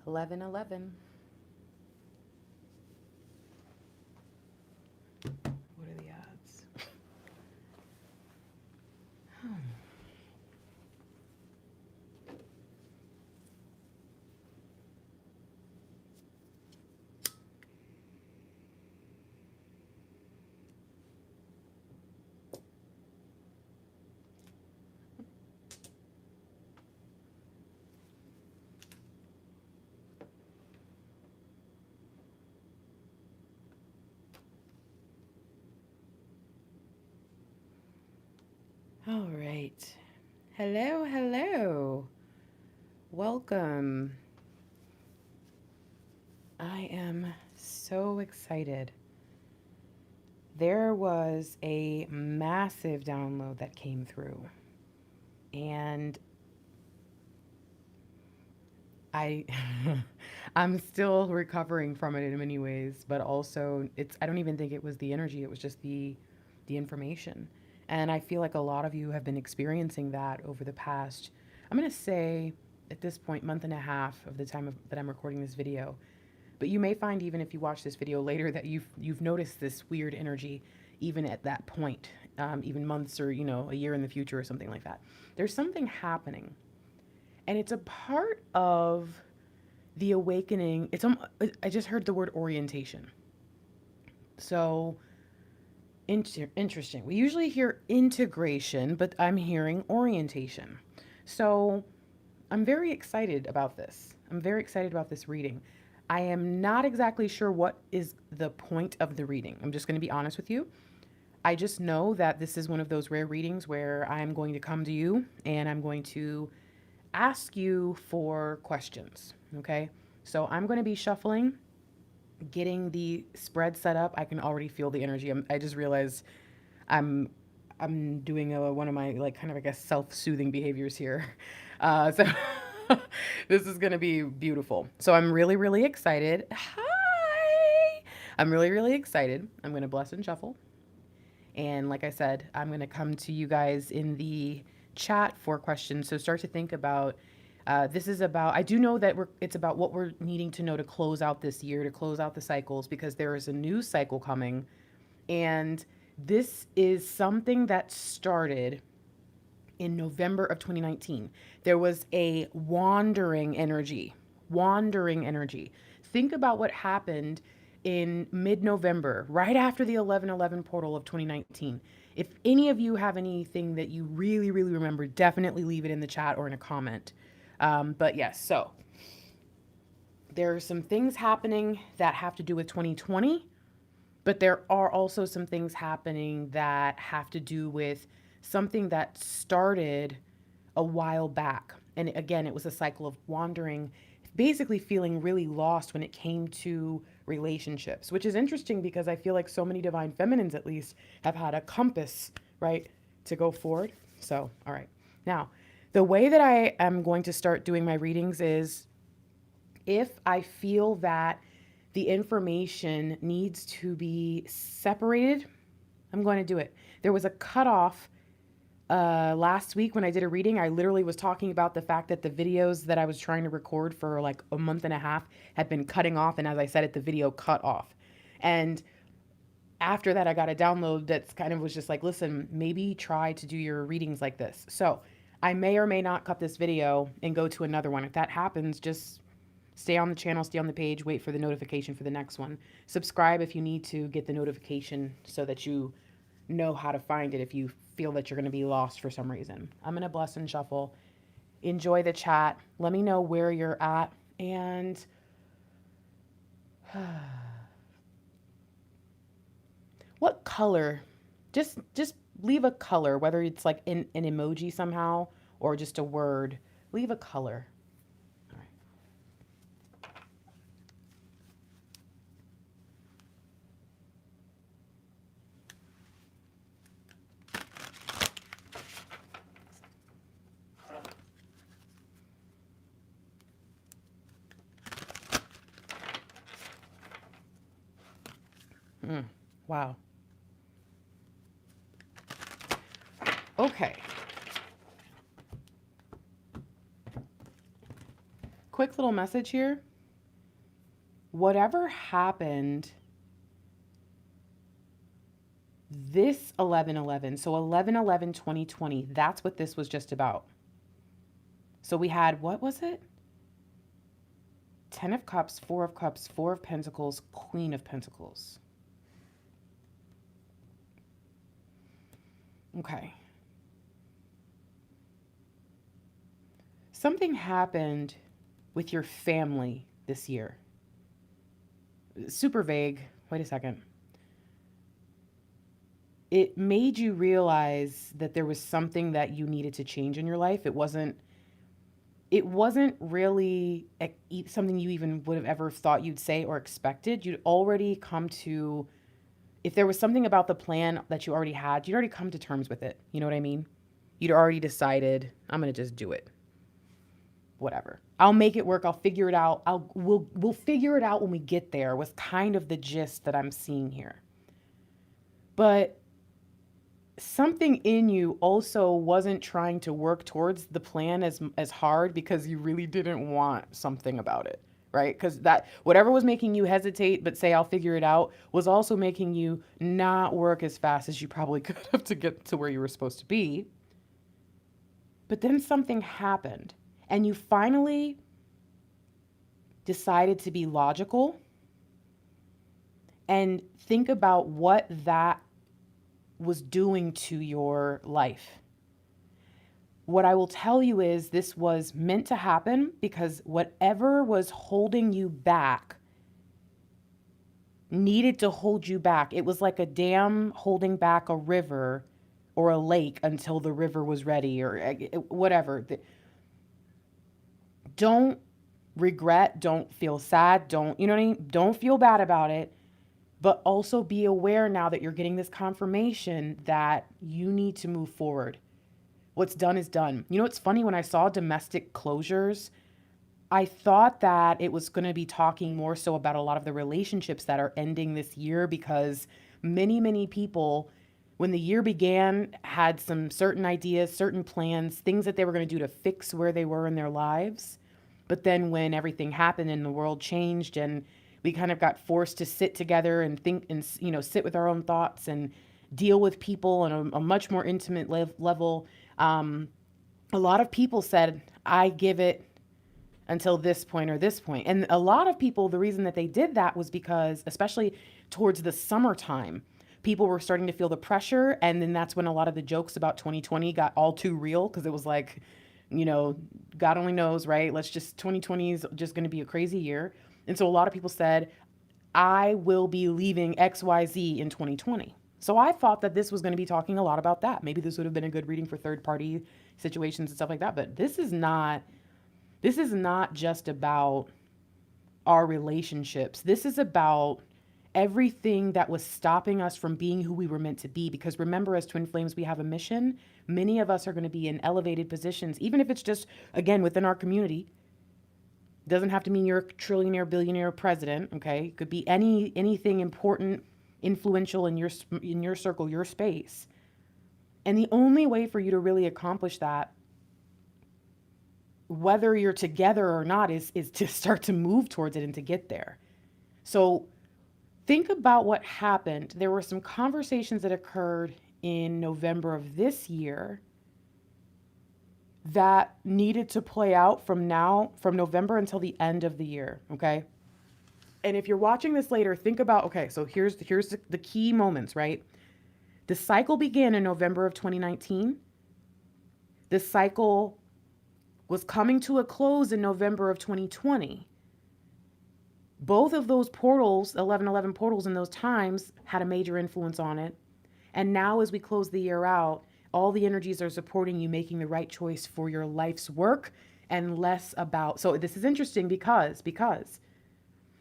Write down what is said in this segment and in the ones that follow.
11:11. What are the odds? All right. Hello, hello. Welcome. I am so excited. There was a massive download that came through, and I I'm still recovering from it in many ways, but also I don't even think it was the energy, it was just the information. And I feel like a lot of you have been experiencing that over the past, I'm going to say at this point, month and a half of the time that I'm recording this video. But you may find, even if you watch this video later, that you've noticed this weird energy even at that point, even months or a year in the future or something like that. There's something happening, and it's a part of the awakening. I just heard the word orientation. So interesting. We usually hear integration, but I'm hearing orientation. So I'm very excited about this. I'm very excited about this reading. I am not exactly sure what is the point of the reading. I'm just going to be honest with you. I just know that this is one of those rare readings where I'm going to come to you and I'm going to ask you for questions. Okay. So I'm going to be shuffling, getting the spread set up. I can already feel the energy. I just realized I'm doing one of my kind of, I guess, self-soothing behaviors here. So this is going to be beautiful. So I'm really, really excited. Hi. I'm really, really excited. I'm going to bless and shuffle. And like I said, I'm going to come to you guys in the chat for questions. So start to think about, this is about, I do know that it's about what we're needing to know to close out this year, to close out the cycles, because there is a new cycle coming. And this is something that started in November of 2019. There was a wandering energy. Think about what happened in mid-November, right after the 11/11 portal of 2019. If any of you have anything that you really, really remember, definitely leave it in the chat or in a comment. But yes, so there are some things happening that have to do with 2020, but there are also some things happening that have to do with something that started a while back. And again, it was a cycle of wandering, basically feeling really lost when it came to relationships, which is interesting because I feel like so many divine feminines, at least, have had a compass, right, to go forward. So, all right. Now, the way that I am going to start doing my readings is if I feel that the information needs to be separated, I'm going to do it. There was a cutoff last week when I did a reading. I literally was talking about the fact that the videos that I was trying to record for like a month and a half had been cutting off. And as I said it, the video cut off. And after that, I got a download that's kind of was just like, listen, maybe try to do your readings like this. So I may or may not cut this video and go to another one. If that happens, just stay on the channel, stay on the page, wait for the notification for the next one. Subscribe if you need to get the notification so that you know how to find it if you feel that you're going to be lost for some reason. I'm going to bless and shuffle. Enjoy the chat. Let me know where you're at. And what color? Just leave a color, whether it's like an emoji somehow or just a word. Leave a color. All right. Wow. Okay. Quick little message here. whatever happened this 11/11, so 11/11/2020, that's what this was just about. So we had, what was it? 10 of Cups, 4 of Cups, 4 of Pentacles, Queen of Pentacles. Okay. Something happened with your family this year. Super vague. Wait a second. It made you realize that there was something that you needed to change in your life. It wasn't really something you even would have ever thought you'd say or expected. You'd already come to, if there was something about the plan that you already had, you'd already come to terms with it. You know what I mean? You'd already decided, I'm going to just do it. Whatever. I'll make it work. I'll figure it out. We'll figure it out when we get there, was kind of the gist that I'm seeing here. But something in you also wasn't trying to work towards the plan as hard because you really didn't want something about it, right? Because that whatever was making you hesitate but say I'll figure it out was also making you not work as fast as you probably could have to get to where you were supposed to be. But then something happened and you finally decided to be logical and think about what that was doing to your life. What I will tell you is this was meant to happen because whatever was holding you back needed to hold you back. It was like a dam holding back a river or a lake until the river was ready or whatever. Don't regret, don't feel sad, don't, you know what I mean? Don't feel bad about it. But also be aware now that you're getting this confirmation that you need to move forward. What's done is done. You know, it's funny, when I saw domestic closures, I thought that it was going to be talking more so about a lot of the relationships that are ending this year because many, many people, when the year began, had some certain ideas, certain plans, things that they were going to do to fix where they were in their lives. But then when everything happened and the world changed and we kind of got forced to sit together and think and, you know, sit with our own thoughts and deal with people on a much more intimate level. A lot of people said, I give it until this point or this point. And a lot of people, the reason that they did that was because, especially towards the summertime, people were starting to feel the pressure. And then that's when a lot of the jokes about 2020 got all too real because it was like, you know, God only knows, right? 2020 is just going to be a crazy year. And so a lot of people said, I will be leaving XYZ in 2020. So I thought that this was going to be talking a lot about that. Maybe this would have been a good reading for third party situations and stuff like that. But this is not just about our relationships. This is about everything that was stopping us from being who we were meant to be. Because remember, as twin flames, we have a mission. Many of us are going to be in elevated positions, even if it's just, again, within our community. Doesn't have to mean you're a trillionaire, billionaire, president, okay? It could be anything important, influential in your circle, your space. And the only way for you to really accomplish that, whether you're together or not, is to start to move towards it and to get there. So think about what happened. There were some conversations that occurred in November of this year that needed to play out from November until the end of the year, okay? And if you're watching this later, think about, okay, so here's the key moments, right? The cycle began in November of 2019. The cycle was coming to a close in November of 2020. Both of those portals, 11/11 portals in those times, had a major influence on it. And now as we close the year out, all the energies are supporting you making the right choice for your life's work and less about. So this is interesting because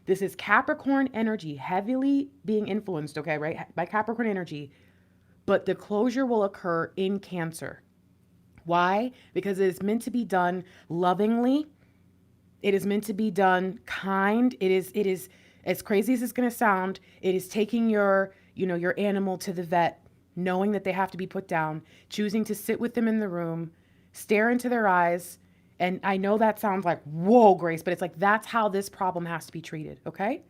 this is Capricorn energy heavily being influenced, okay, right, by Capricorn energy, but the closure will occur in Cancer. Why? Because it is meant to be done lovingly. It is meant to be done kind. It is as crazy as it's going to sound. It is taking your animal to the vet, knowing that they have to be put down, choosing to sit with them in the room, stare into their eyes. And I know that sounds like, whoa, Grace, but it's like, that's how this problem has to be treated, okay?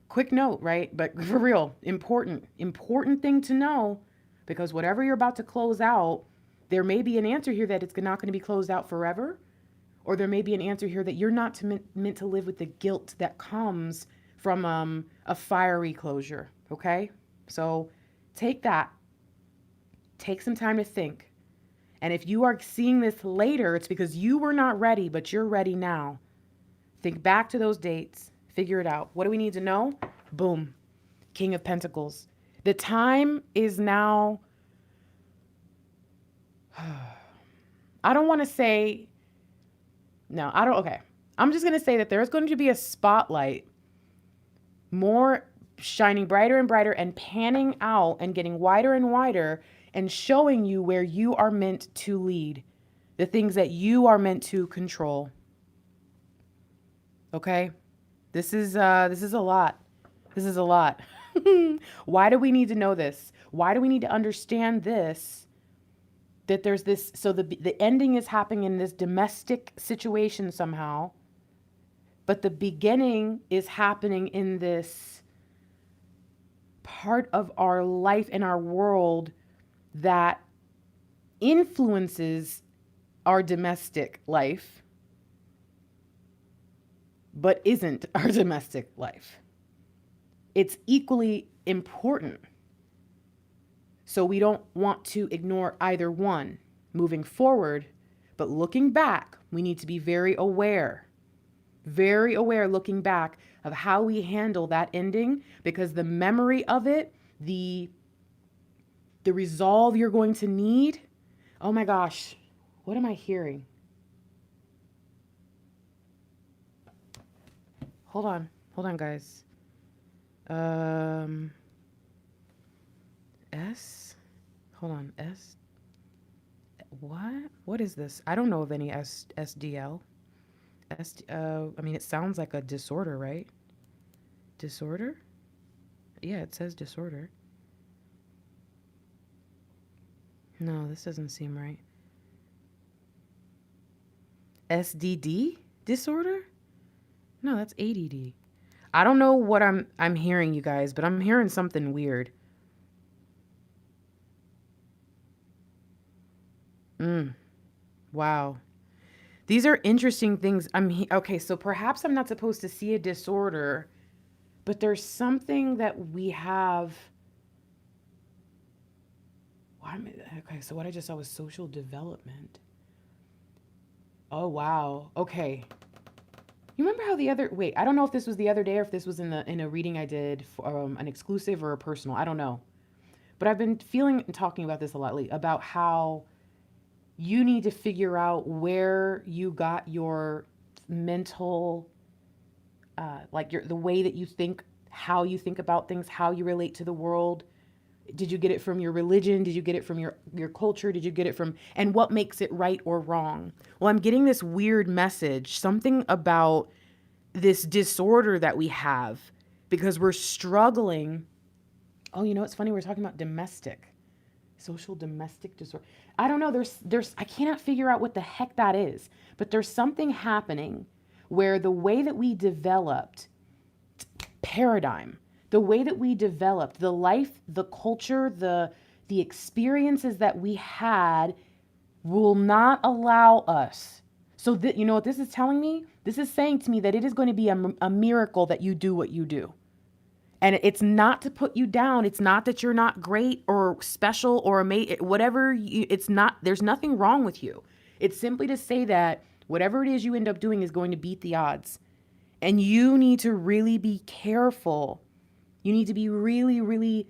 quick note, right? But for real, important thing to know, because whatever you're about to close out, there may be an answer here that it's not going to be closed out forever, or there may be an answer here that you're not meant to live with the guilt that comes from a fiery closure. Okay, so take that, take some time to think, and if you are seeing this later, it's because you were not ready, but you're ready now. Think back to those dates. Figure it out. What do we need to know? Boom. King of Pentacles. The time is now. I don't want to say. No, I don't. Okay. I'm just going to say that there's going to be a spotlight more shining brighter and brighter and panning out and getting wider and wider and showing you where you are meant to lead, the things that you are meant to control. Okay? This is a lot. This is a lot. Why do we need to know this? Why do we need to understand this? That there's this, so the ending is happening in this domestic situation somehow, but the beginning is happening in this part of our life and our world that influences our domestic life, but isn't our domestic life. It's equally important. So we don't want to ignore either one moving forward, but looking back, we need to be very aware looking back of how we handle that ending, because the memory of it, the resolve you're going to need. Oh my gosh, what am I hearing? Hold on, guys. Hold on, what is this? I don't know of any SDL. I mean, it sounds like a disorder, right? Disorder? Yeah, it says disorder. No, this doesn't seem right. SDD? Disorder? No, that's ADD. I don't know what I'm hearing, you guys, but I'm hearing something weird. Wow. These are interesting things. Okay, so perhaps I'm not supposed to see a disorder, but there's something that we have. Okay, so what I just saw was social development. Oh, wow. Okay. You remember how I don't know if this was the other day or if this was in a reading I did for an exclusive or a personal. I don't know. But I've been feeling and talking about this a lot lately, about how you need to figure out where you got your mental, the way that you think, how you think about things, how you relate to the world. Did you get it from your religion? Did you get it from your culture? Did you get it from, and what makes it right or wrong? Well, I'm getting this weird message, something about this disorder that we have because we're struggling. Oh, you know, it's funny. We're talking about social domestic disorder. I don't know. I cannot figure out what the heck that is, but there's something happening where the way that we developed paradigm, the way that we developed the life, the culture, the experiences that we had will not allow us. So you know what this is telling me? This is saying to me that it is going to be a miracle that you do what you do. And it's not to put you down. It's not that you're not great or special or amazing, whatever. It's not, there's nothing wrong with you. It's simply to say that whatever it is you end up doing is going to beat the odds. And you need to really be careful. You need to be really, really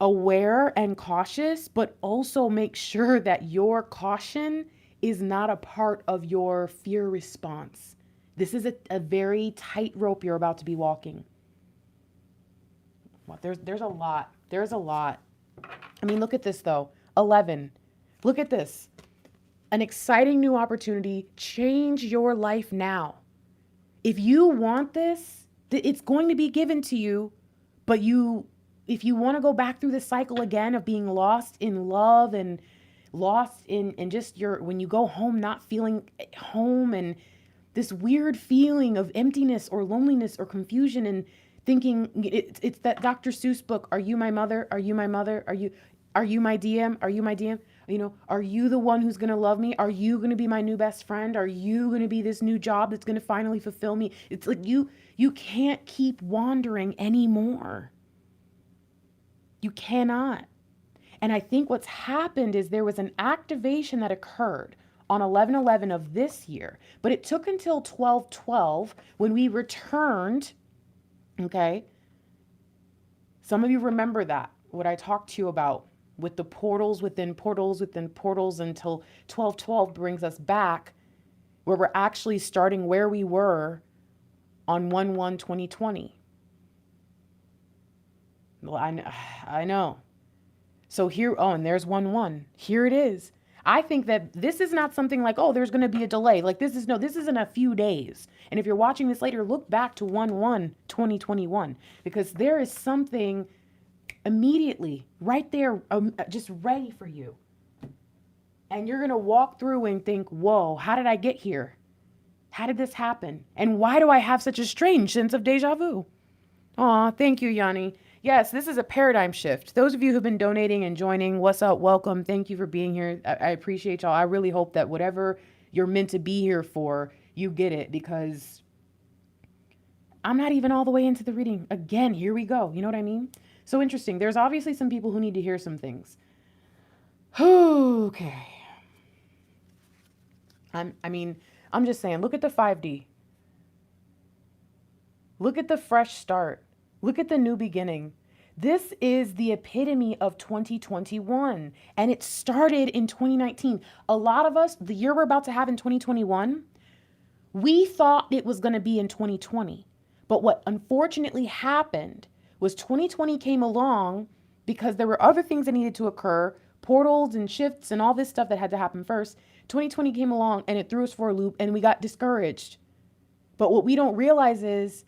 aware and cautious, but also make sure that your caution is not a part of your fear response. This is a very tight rope you're about to be walking. Well, there's a lot. There's a lot. I mean, look at this though. 11. Look at this. An exciting new opportunity. Change your life now. If you want this, it's going to be given to you. But if you want to go back through the cycle again of being lost in love and lost in just when you go home, not feeling home and this weird feeling of emptiness or loneliness or confusion, and thinking it's that Dr. Seuss book, Are You My Mother? Are You My Mother? Are you my DM? Are you my DM? Are you the one who's going to love me? Are you going to be my new best friend? Are you going to be this new job that's going to finally fulfill me? It's like you can't keep wandering anymore. You cannot. And I think what's happened is there was an activation that occurred on 11/11 of this year, but it took until 12/12 when we returned. Okay. Some of you remember that, what I talked to you about with the portals within portals within portals until 12/12 brings us back where we're actually starting where we were on 1/1/2020. Well, I know. So here, and there's 1/1. Here it is. I think that this is not something like, oh, there's going to be a delay. Like this isn't a few days. And if you're watching this later, look back to 1/1/2021, because there is something immediately right there, just ready for you. And you're going to walk through and think, whoa, how did I get here? How did this happen? And why do I have such a strange sense of deja vu? Aw, thank you, Yanni. Yes, this is a paradigm shift. Those of you who've been donating and joining, what's up? Welcome. Thank you for being here. I appreciate y'all. I really hope that whatever you're meant to be here for, you get it, because I'm not even all the way into the reading. Again, here we go. You know what I mean? So interesting. There's obviously some people who need to hear some things. Okay. I'm just saying, look at the 5D. Look at the fresh start. Look at the new beginning. This is the epitome of 2021, and it started in 2019. A lot of us, the year we're about to have in 2021, we thought it was going to be in 2020. But what unfortunately happened was 2020 came along because there were other things that needed to occur, portals and shifts and all this stuff that had to happen first. 2020 came along and it threw us for a loop and we got discouraged. But what we don't realize is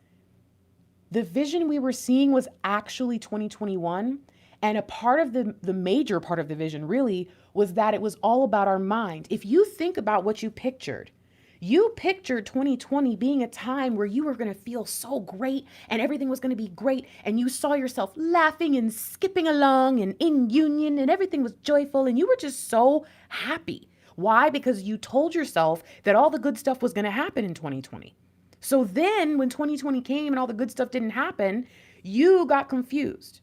the vision we were seeing was actually 2021. And a part of the major part of the vision really was that it was all about our mind. If you think about what you pictured 2020 being a time where you were going to feel so great and everything was going to be great. And you saw yourself laughing and skipping along and in union and everything was joyful. And you were just so happy. Why? Because you told yourself that all the good stuff was going to happen in 2020. So then when 2020 came and all the good stuff didn't happen, you got confused.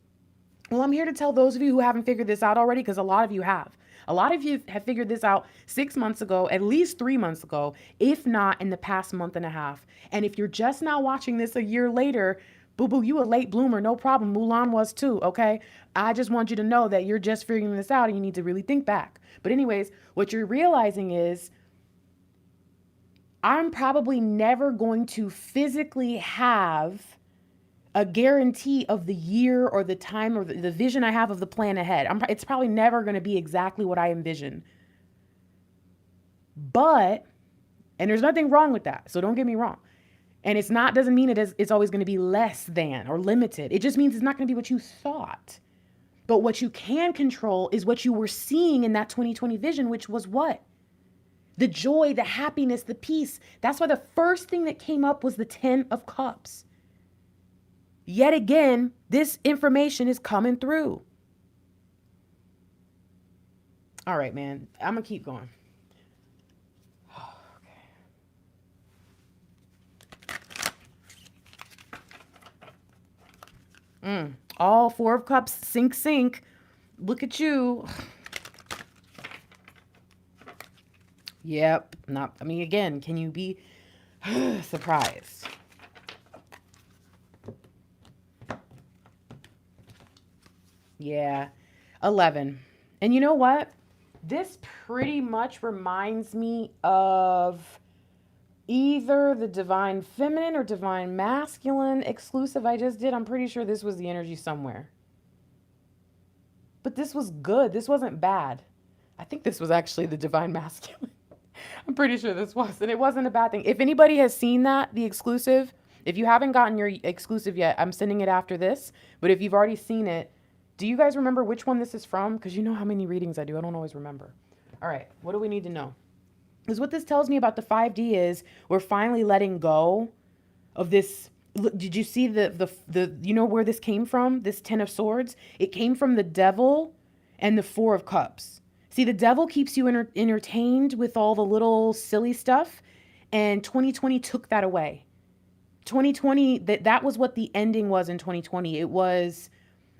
Well, I'm here to tell those of you who haven't figured this out already, because a lot of you have. A lot of you have figured this out 6 months ago, at least 3 months ago, if not in the past month and a half. And if you're just now watching this a year later, boo-boo, you a late bloomer, no problem. Mulan was too, okay? I just want you to know that you're just figuring this out and you need to really think back. But anyways, what you're realizing is I'm probably never going to physically have a guarantee of the year or the time or the vision I have of the plan ahead. It's probably never going to be exactly what I envision. But, and there's nothing wrong with that, so don't get me wrong. And doesn't mean it's always going to be less than or limited. It just means it's not going to be what you thought. But what you can control is what you were seeing in that 2020 vision, which was what? The joy, the happiness, the peace. That's why the first thing that came up was the 10 of Cups. Yet again, this information is coming through. All right, man. I'm going to keep going. Okay. All 4 of Cups, sync. Look at you. Yep. Again, can you be surprised? Yeah. 11. And you know what? This pretty much reminds me of either the divine feminine or divine masculine exclusive I just did. I'm pretty sure this was the energy somewhere. But this was good. This wasn't bad. I think this was actually the divine masculine. I'm pretty sure this was. And it wasn't a bad thing. If anybody has seen that, the exclusive, if you haven't gotten your exclusive yet, I'm sending it after this. But if you've already seen it, do you guys remember which one this is from? Because you know how many readings I do. I don't always remember. All right. What do we need to know? Because what this tells me about the 5D is we're finally letting go of this Look, did you see the you know where this came from? This 10 of Swords? It came from the devil and the 4 of Cups. See, the devil keeps you entertained with all the little silly stuff, and 2020 took that away. 2020, that was what the ending was in 2020. It was,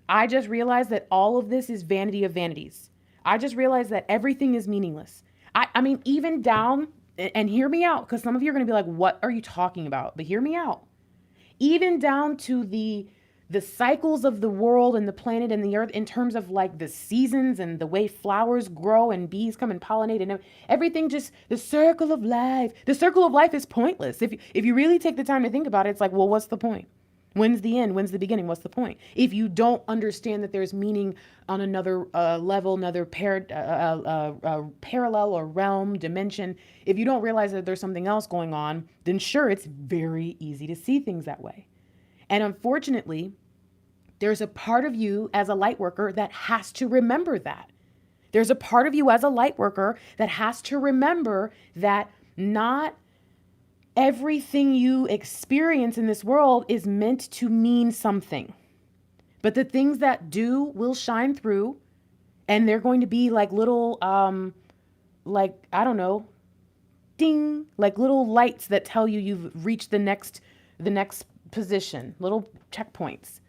I just realized that all of this is vanity of vanities. I just realized that everything is meaningless. I mean, even down, and hear me out, because some of you are going to be like, what are you talking about? But hear me out. Even down to the cycles of the world and the planet and the earth, in terms of like the seasons and the way flowers grow and bees come and pollinate and everything, just the circle of life. The circle of life is pointless. If you really take the time to think about it, it's like, well, what's the point? When's the end? When's the beginning? What's the point? If you don't understand that there's meaning on another level, another parallel or realm, dimension, if you don't realize that there's something else going on, then sure, it's very easy to see things that way. And unfortunately, there's a part of you as a light worker that has to remember that. There's a part of you as a light worker that has to remember that not everything you experience in this world is meant to mean something. But the things that do will shine through, and they're going to be like little, like, I don't know, ding, like little lights that tell you you've reached the next position, little checkpoints.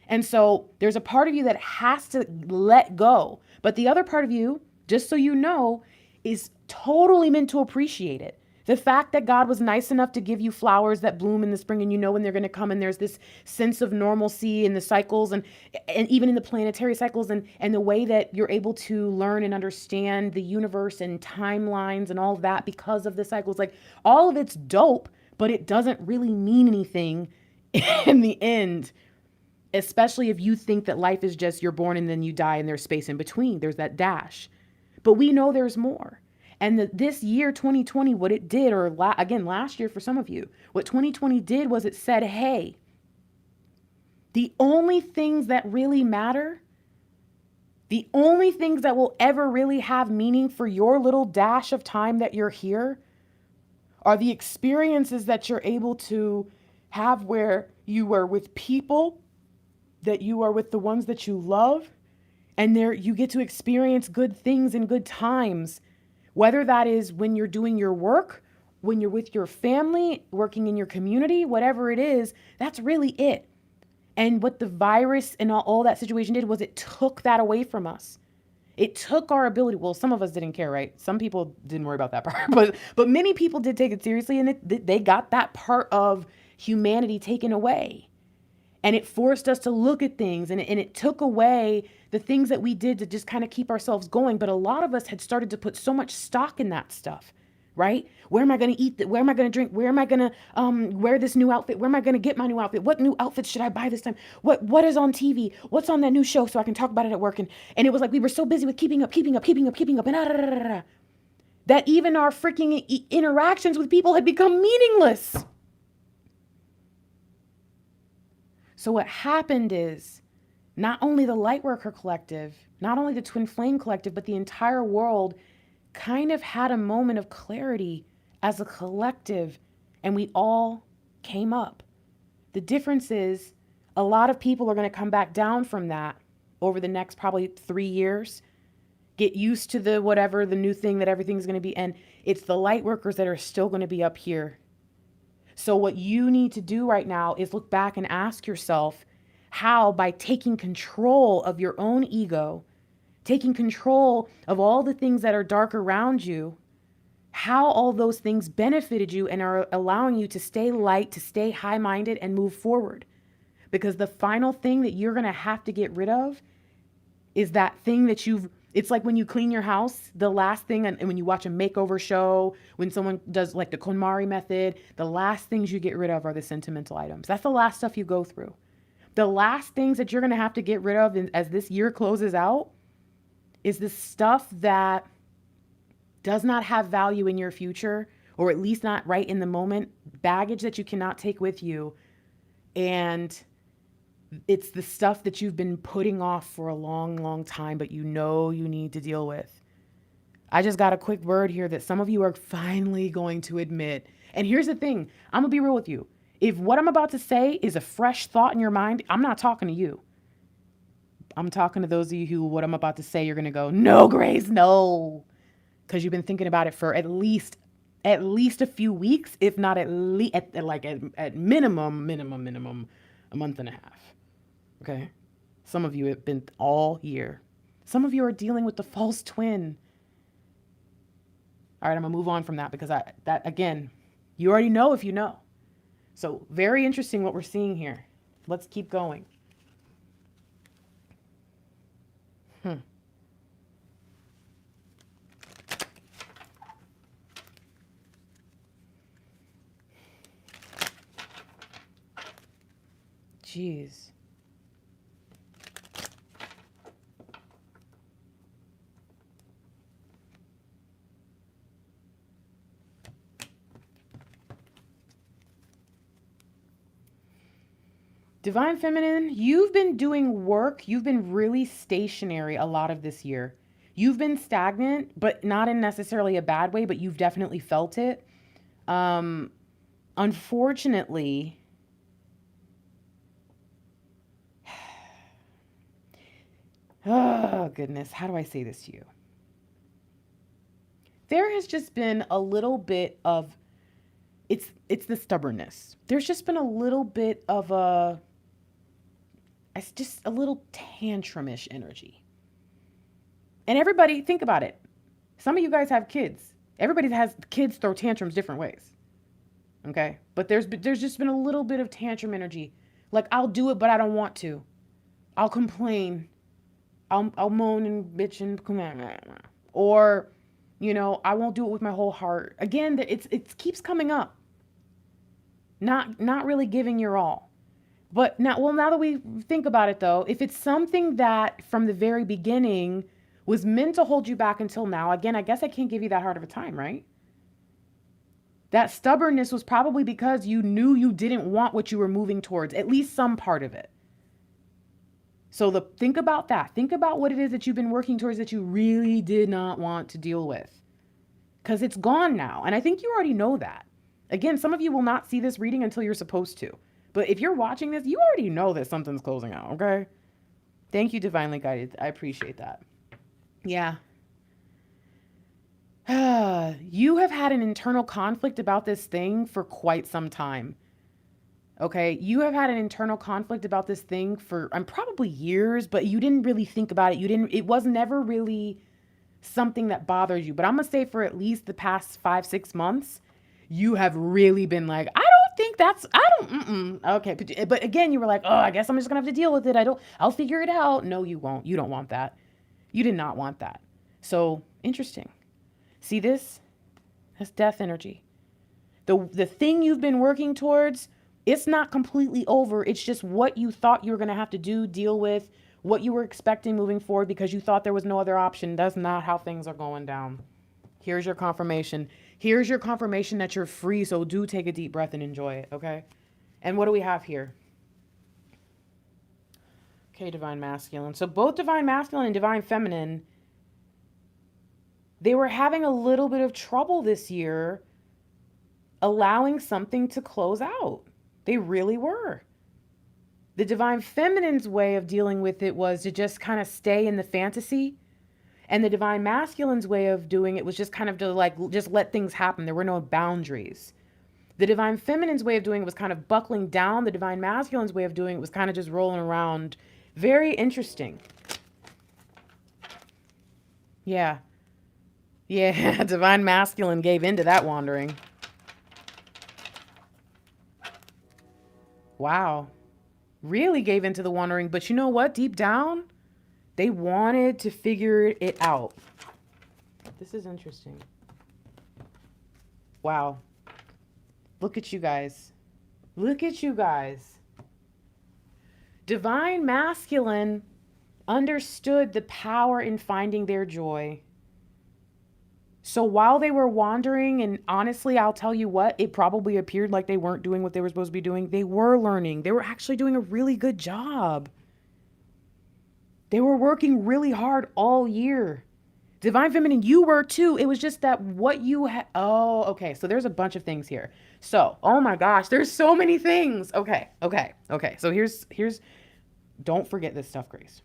And so there's a part of you that has to let go. But the other part of you, just so you know, is totally meant to appreciate it. The fact that God was nice enough to give you flowers that bloom in the spring and you know when they're going to come, and there's this sense of normalcy in the cycles and even in the planetary cycles, and the way that you're able to learn and understand the universe and timelines and all of that because of the cycles. Like, all of it's dope, but it doesn't really mean anything in the end, especially if you think that life is just you're born and then you die and there's space in between. There's that dash. But we know there's more. And this year, 2020, what it did, or again, last year for some of you, what 2020 did was it said, hey, the only things that really matter, the only things that will ever really have meaning for your little dash of time that you're here are the experiences that you're able to have where you are with people, that you are with the ones that you love, and there you get to experience good things and good times. Whether that is when you're doing your work, when you're with your family, working in your community, whatever it is, that's really it. And what the virus and all that situation did was it took that away from us. It took our ability. Well, some of us didn't care, right? Some people didn't worry about that part, but many people did take it seriously, and they got that part of humanity taken away. And it forced us to look at things, and it took away the things that we did to just kind of keep ourselves going. But a lot of us had started to put so much stock in that stuff, right? Where am I going to eat? Where am I going to drink? Where am I going to wear this new outfit? Where am I going to get my new outfit? What new outfits should I buy this time? What is on TV? What's on that new show so I can talk about it at work? And it was like we were so busy with keeping up, and that even our freaking interactions with people had become meaningless. So what happened is not only the Lightworker Collective, not only the Twin Flame Collective, but the entire world kind of had a moment of clarity as a collective, and we all came up. The difference is a lot of people are going to come back down from that over the next probably 3 years, get used to the whatever, the new thing that everything's going to be, and it's the Lightworkers that are still going to be up here. So what you need to do right now is look back and ask yourself how, by taking control of your own ego, taking control of all the things that are dark around you, how all those things benefited you and are allowing you to stay light, to stay high-minded and move forward. Because the final thing that you're going to have to get rid of is that thing that it's like when you clean your house, the last thing, and when you watch a makeover show, when someone does like the KonMari method, the last things you get rid of are the sentimental items. That's the last stuff you go through. The last things that you're going to have to get rid of as this year closes out is the stuff that does not have value in your future, or at least not right in the moment, baggage that you cannot take with you. And it's the stuff that you've been putting off for a long, long time, but you know you need to deal with. I just got a quick word here that some of you are finally going to admit. And here's the thing. I'm going to be real with you. If what I'm about to say is a fresh thought in your mind, I'm not talking to you. I'm talking to those of you who what I'm about to say, you're going to go, no, Grace, no. Because you've been thinking about it for at least a few weeks, if not at least at minimum, a month and a half. Okay. Some of you have been all year. Some of you are dealing with the false twin. All right, I'm gonna move on from that because that again, you already know if you know. So very interesting what we're seeing here. Let's keep going. Jeez. Divine Feminine, you've been doing work. You've been really stationary a lot of this year. You've been stagnant, but not in necessarily a bad way, but you've definitely felt it. Unfortunately, oh goodness, how do I say this to you? There has just been a little bit of, it's the stubbornness. There's just been a little bit of it's just a little tantrumish energy. And everybody, think about it. Some of you guys have kids. Everybody that has kids throw tantrums different ways. Okay? But there's just been a little bit of tantrum energy. Like, I'll do it, but I don't want to. I'll complain. I'll moan and bitch and or, you know, I won't do it with my whole heart. Again, it keeps coming up. Not really giving your all. But now that we think about it though, if it's something that from the very beginning was meant to hold you back until now, again, I guess I can't give you that hard of a time, right? That stubbornness was probably because you knew you didn't want what you were moving towards, at least some part of it. So think about that. Think about what it is that you've been working towards that you really did not want to deal with. Because it's gone now. And I think you already know that. Again, some of you will not see this reading until you're supposed to. But if you're watching this, you already know that something's closing out, okay? Thank you, Divinely Guided. I appreciate that. Yeah. You have had an internal conflict about this thing for quite some time. Okay? You have had an internal conflict about this thing for probably years, but you didn't really think about it. It was never really something that bothered you. But I'm going to say for at least the past 5-6 months, you have really been like, okay. But again, you were like, oh, I guess I'm just gonna have to deal with it. I'll figure it out. No, you won't. You don't want that. You did not want that. So interesting. See this? That's death energy. The thing you've been working towards, it's not completely over. It's just what you thought you were gonna have to deal with, what you were expecting moving forward because you thought there was no other option. That's not how things are going down. Here's your confirmation. Here's your confirmation that you're free. So do take a deep breath and enjoy it. Okay. And what do we have here? Okay. Divine Masculine. So both Divine Masculine and Divine Feminine, they were having a little bit of trouble this year allowing something to close out. They really were. The Divine Feminine's way of dealing with it was to just kind of stay in the fantasy. And the Divine Masculine's way of doing it was just kind of to just let things happen. There were no boundaries. The Divine Feminine's way of doing it was kind of buckling down. The Divine Masculine's way of doing it was kind of just rolling around. Very interesting. Yeah. Yeah, Divine Masculine gave into that wandering. Wow. Really gave into the wandering. But you know what? Deep down, they wanted to figure it out. This is interesting. Wow. Look at you guys. Look at you guys. Divine Masculine understood the power in finding their joy. So while they were wandering, and honestly, I'll tell you what, it probably appeared like they weren't doing what they were supposed to be doing. They were learning. They were actually doing a really good job. They were working really hard all year. Divine Feminine, you were too. It was just that what you had. Oh, okay. So there's a bunch of things here. So, oh my gosh, there's so many things. Okay. So here's don't forget this stuff, Grace.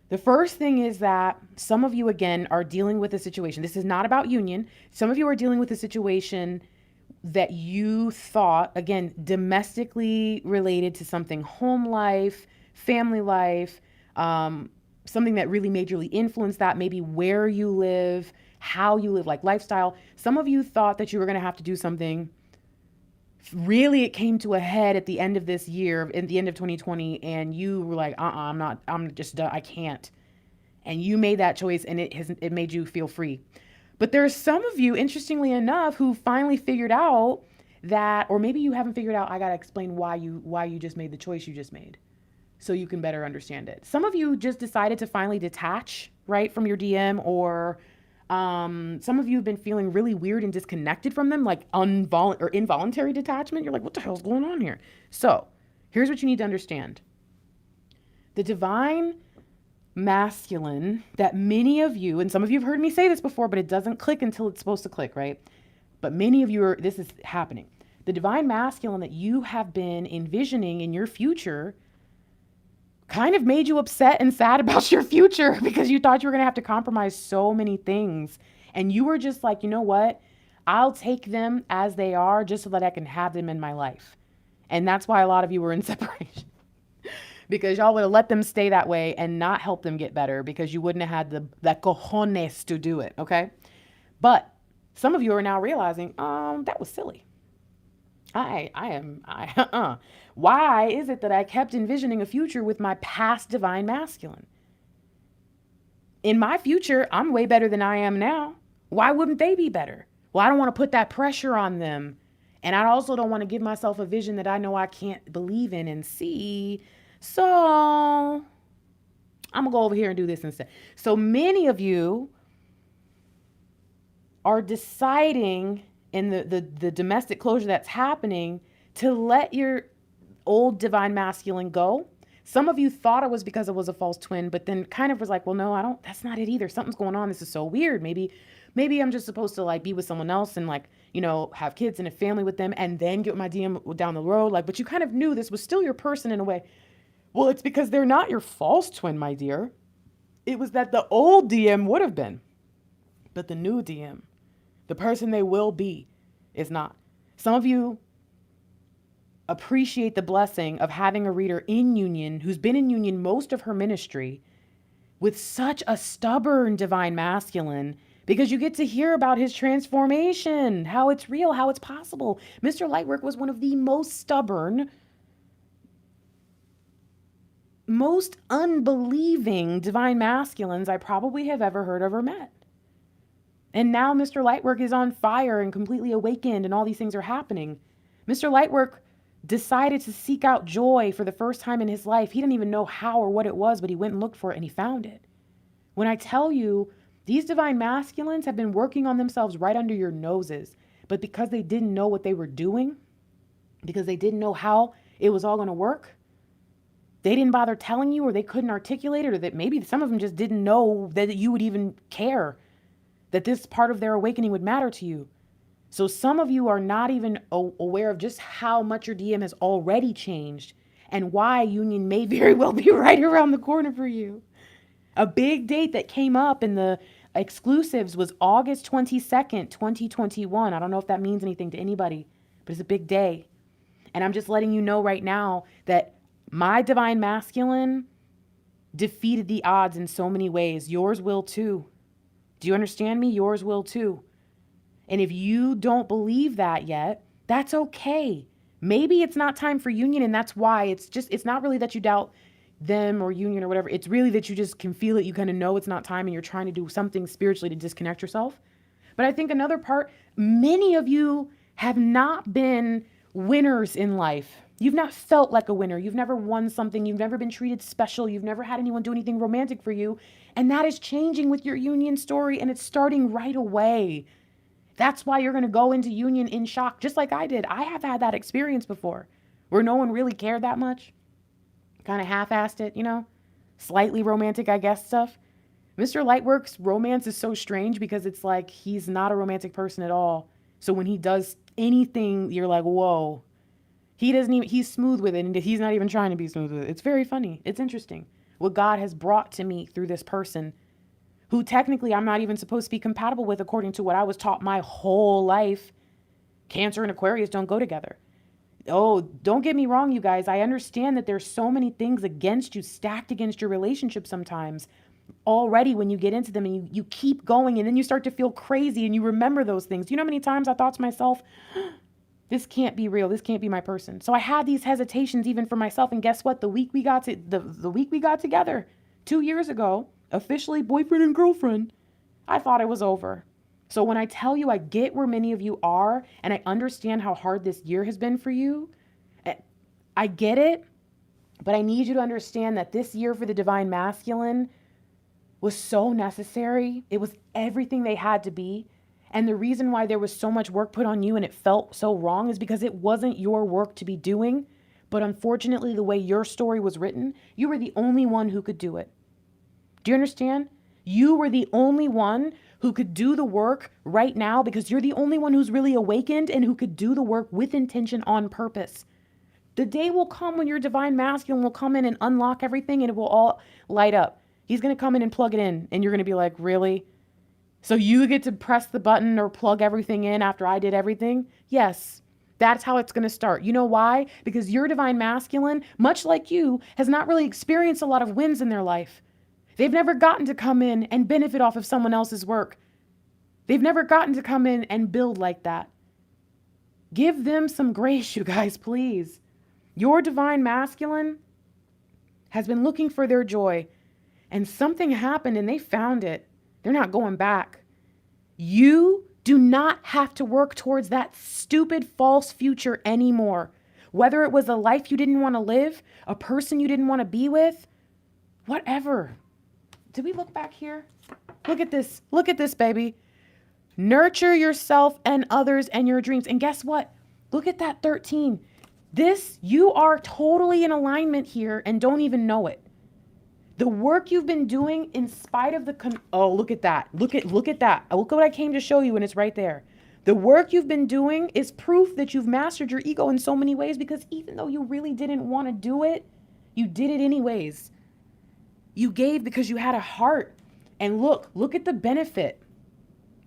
The first thing is that some of you, again, are dealing with a situation. This is not about union. Some of you are dealing with a situation that you thought, again, domestically related to something, home life, family life, something that really majorly influenced that, maybe where you live, how you live, like lifestyle. Some of you thought that you were going to have to do something. Really, it came to a head at the end of this year, at the end of 2020, and you were like, I'm just done. I can't. And you made that choice, and it made you feel free. But there's some of you, interestingly enough, who finally figured out that, or maybe you haven't figured out, I got to explain why you just made the choice you just made so you can better understand it. Some of you just decided to finally detach, right, from your DM, or some of you have been feeling really weird and disconnected from them, like involuntary detachment. You're like, what the hell's going on here? So here's what you need to understand. The divine masculine that many of you, and some of you have heard me say this before, but it doesn't click until it's supposed to click, right? But many of you this is happening. The divine masculine that you have been envisioning in your future kind of made you upset and sad about your future because you thought you were going to have to compromise so many things. And you were just like, you know what? I'll take them as they are just so that I can have them in my life. And that's why a lot of you were in separation because y'all would have let them stay that way and not help them get better because you wouldn't have had the cojones to do it. Okay. But some of you are now realizing, that was silly. Why is it that I kept envisioning a future with my past divine masculine? In my future, I'm way better than I am now. Why wouldn't they be better? Well, I don't want to put that pressure on them. And I also don't want to give myself a vision that I know I can't believe in and see. So I'm going to go over here and do this instead. So many of you are deciding in the domestic closure that's happening to let your old divine masculine go. Some of you thought it was because it was a false twin, but then kind of was like, well, no, that's not it either. Something's going on. This is so weird. Maybe I'm just supposed to like be with someone else and like, have kids and a family with them and then get my DM down the road. Like, but you kind of knew this was still your person in a way. Well, it's because they're not your false twin, my dear. It was that the old DM would have been, but the new DM, the person they will be, is not. Some of you appreciate the blessing of having a reader in union who's been in union most of her ministry with such a stubborn divine masculine because you get to hear about his transformation, how it's real, how it's possible. Mr. Lightwork was one of the most stubborn, most unbelieving divine masculines I probably have ever heard of or met. And now Mr. Lightwork is on fire and completely awakened and all these things are happening. Mr. Lightwork decided to seek out joy for the first time in his life. He didn't even know how or what it was, but he went and looked for it and he found it. When I tell you, these divine masculines have been working on themselves right under your noses, but because they didn't know what they were doing, because they didn't know how it was all going to work, they didn't bother telling you, or they couldn't articulate it, or that maybe some of them just didn't know that you would even care that this part of their awakening would matter to you. So some of you are not even aware of just how much your DM has already changed and why union may very well be right around the corner for you. A big date that came up in the exclusives was August 22nd, 2021. I don't know if that means anything to anybody, but it's a big day. And I'm just letting you know right now that my divine masculine defeated the odds in so many ways. Yours will too. Do you understand me? Yours will too. And if you don't believe that yet, that's okay. Maybe it's not time for union, and that's why. It's not really that you doubt them or union or whatever. It's really that you just can feel it. You kind of know it's not time and you're trying to do something spiritually to disconnect yourself. But I think another part, many of you have not been winners in life. You've not felt like a winner. You've never won something. You've never been treated special. You've never had anyone do anything romantic for you. And that is changing with your union story, and it's starting right away. That's why you're going to go into union in shock, just like I did. I have had that experience before where no one really cared that much. Kind of half-assed it, slightly romantic, I guess, stuff. Mr. Lightwork's romance is so strange because it's like he's not a romantic person at all. So when he does anything, you're like, whoa. He's smooth with it, and he's not even trying to be smooth with it. It's very funny. It's interesting what God has brought to me through this person who technically I'm not even supposed to be compatible with according to what I was taught my whole life. Cancer and Aquarius don't go together. Oh, don't get me wrong, you guys. I understand that there's so many things against you, stacked against your relationship sometimes already when you get into them, and you keep going, and then you start to feel crazy and you remember those things. You know how many times I thought to myself, this can't be real. This can't be my person. So I had these hesitations even for myself. And guess what? The week we got together 2 years ago, officially boyfriend and girlfriend, I thought it was over. So when I tell you I get where many of you are, and I understand how hard this year has been for you, I get it, but I need you to understand that this year for the Divine Masculine was so necessary. It was everything they had to be. And the reason why there was so much work put on you and it felt so wrong is because it wasn't your work to be doing. But unfortunately, the way your story was written, you were the only one who could do it. Do you understand? You were the only one who could do the work right now because you're the only one who's really awakened and who could do the work with intention on purpose. The day will come when your Divine Masculine will come in and unlock everything and it will all light up. He's going to come in and plug it in and you're going to be like, really? So you get to press the button or plug everything in after I did everything? Yes, that's how it's going to start. You know why? Because your Divine Masculine, much like you, has not really experienced a lot of wins in their life. They've never gotten to come in and benefit off of someone else's work. They've never gotten to come in and build like that. Give them some grace, you guys, please. Your Divine Masculine has been looking for their joy, and something happened and they found it. They're not going back. You do not have to work towards that stupid false future anymore. Whether it was a life you didn't want to live, a person you didn't want to be with, whatever. Did we look back here? Look at this. Look at this, baby. Nurture yourself and others and your dreams. And guess what? Look at that 13. You are totally in alignment here and don't even know it. The work you've been doing in spite of look at that. Look at that. Look at what I came to show you and it's right there. The work you've been doing is proof that you've mastered your ego in so many ways because even though you really didn't want to do it, you did it anyways. You gave because you had a heart. And look at the benefit.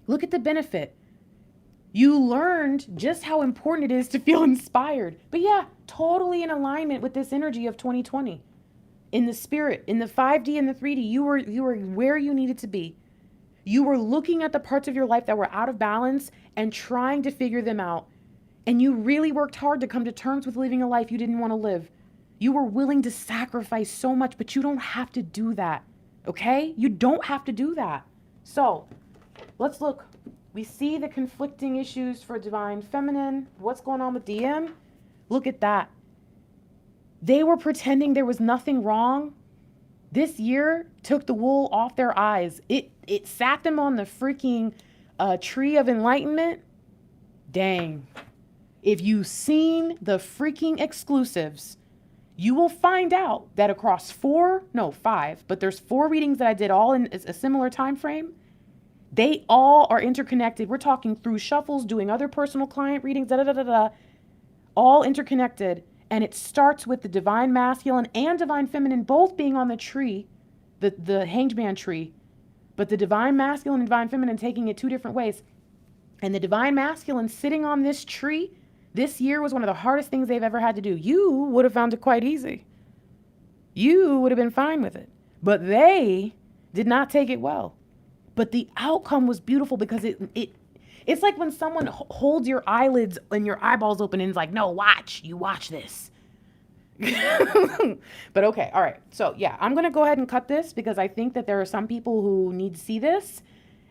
Look at the benefit. You learned just how important it is to feel inspired. But yeah, totally in alignment with this energy of 2020. In the spirit, in the 5D and the 3D, you were where you needed to be. You were looking at the parts of your life that were out of balance and trying to figure them out. And you really worked hard to come to terms with living a life you didn't want to live. You were willing to sacrifice so much, but you don't have to do that. Okay? You don't have to do that. So let's look. We see the conflicting issues for Divine Feminine. What's going on with DM? Look at that. They were pretending there was nothing wrong. This year took the wool off their eyes. It sat them on the freaking tree of enlightenment. Dang. If you've seen the freaking exclusives, you will find out that across 5, but there's 4 readings that I did all in a similar time frame. They all are interconnected. We're talking through shuffles, doing other personal client readings, all interconnected. And it starts with the Divine Masculine and Divine Feminine both being on the tree, the Hanged Man tree, but the Divine Masculine and Divine Feminine taking it 2 different ways. And the Divine Masculine sitting on this tree this year was one of the hardest things they've ever had to do. You would have found it quite easy. You would have been fine with it. But they did not take it well. But the outcome was beautiful because it's like when someone holds your eyelids and your eyeballs open and is like, no, you watch this. But okay, all right. So yeah, I'm going to go ahead and cut this because I think that there are some people who need to see this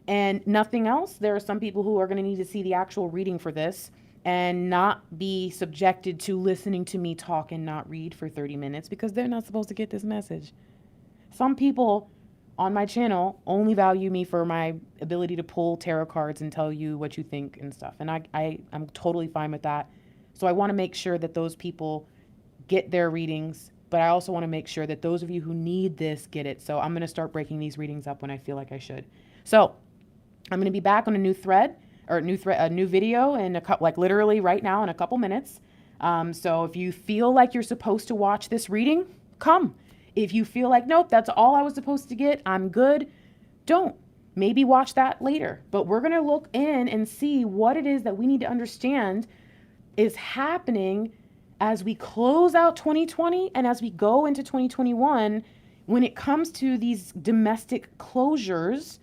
and nothing else. There are some people who are going to need to see the actual reading for this and not be subjected to listening to me talk and not read for 30 minutes because they're not supposed to get this message. Some people on my channel only value me for my ability to pull tarot cards and tell you what you think and stuff. And I'm totally fine with that. So I want to make sure that those people get their readings but I also want to make sure that those of you who need this get it. So I'm going to start breaking these readings up when I feel like I should. So I'm going to be back on a new thread or a new video in like literally right now in a couple minutes. So if you feel like you're supposed to watch this reading, come. If you feel like, nope, that's all I was supposed to get, I'm good, don't. Maybe watch that later. But we're going to look in and see what it is that we need to understand is happening as we close out 2020 and as we go into 2021 when it comes to these domestic closures,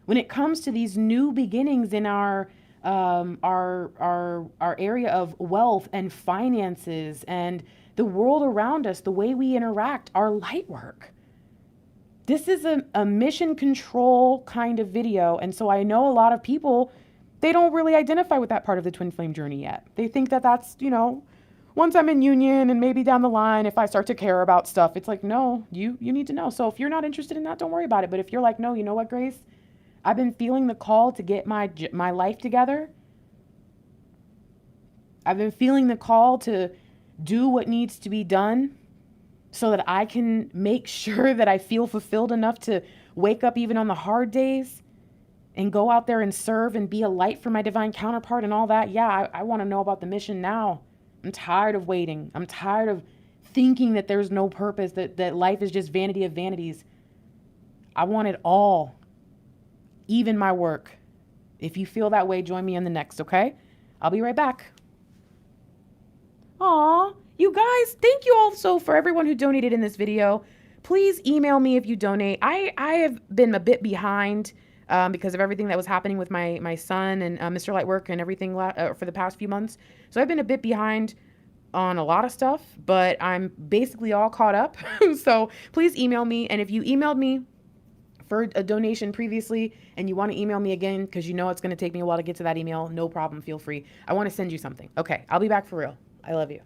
when it comes to these new beginnings in our area of wealth and finances and the world around us, the way we interact, our light work. This is a mission control kind of video. And so I know a lot of people, they don't really identify with that part of the twin flame journey yet. They think that that's, once I'm in union and maybe down the line, if I start to care about stuff, it's like, no, you need to know. So if you're not interested in that, don't worry about it. But if you're like, no, you know what, Grace? I've been feeling the call to get my life together. I've been feeling the call to do what needs to be done so that I can make sure that I feel fulfilled enough to wake up even on the hard days and go out there and serve and be a light for my divine counterpart and all that. Yeah, I want to know about the mission now. I'm tired of waiting. I'm tired of thinking that there's no purpose, that life is just vanity of vanities. I want it all, even my work. If you feel that way, join me in the next, okay? I'll be right back. Aw, you guys, thank you also for everyone who donated in this video. Please email me if you donate. I have been a bit behind because of everything that was happening with my son and Mr. Lightwork and everything for the past few months. So I've been a bit behind on a lot of stuff, but I'm basically all caught up. So please email me. And if you emailed me for a donation previously and you want to email me again because you know it's going to take me a while to get to that email, no problem. Feel free. I want to send you something. Okay, I'll be back for real. I love you.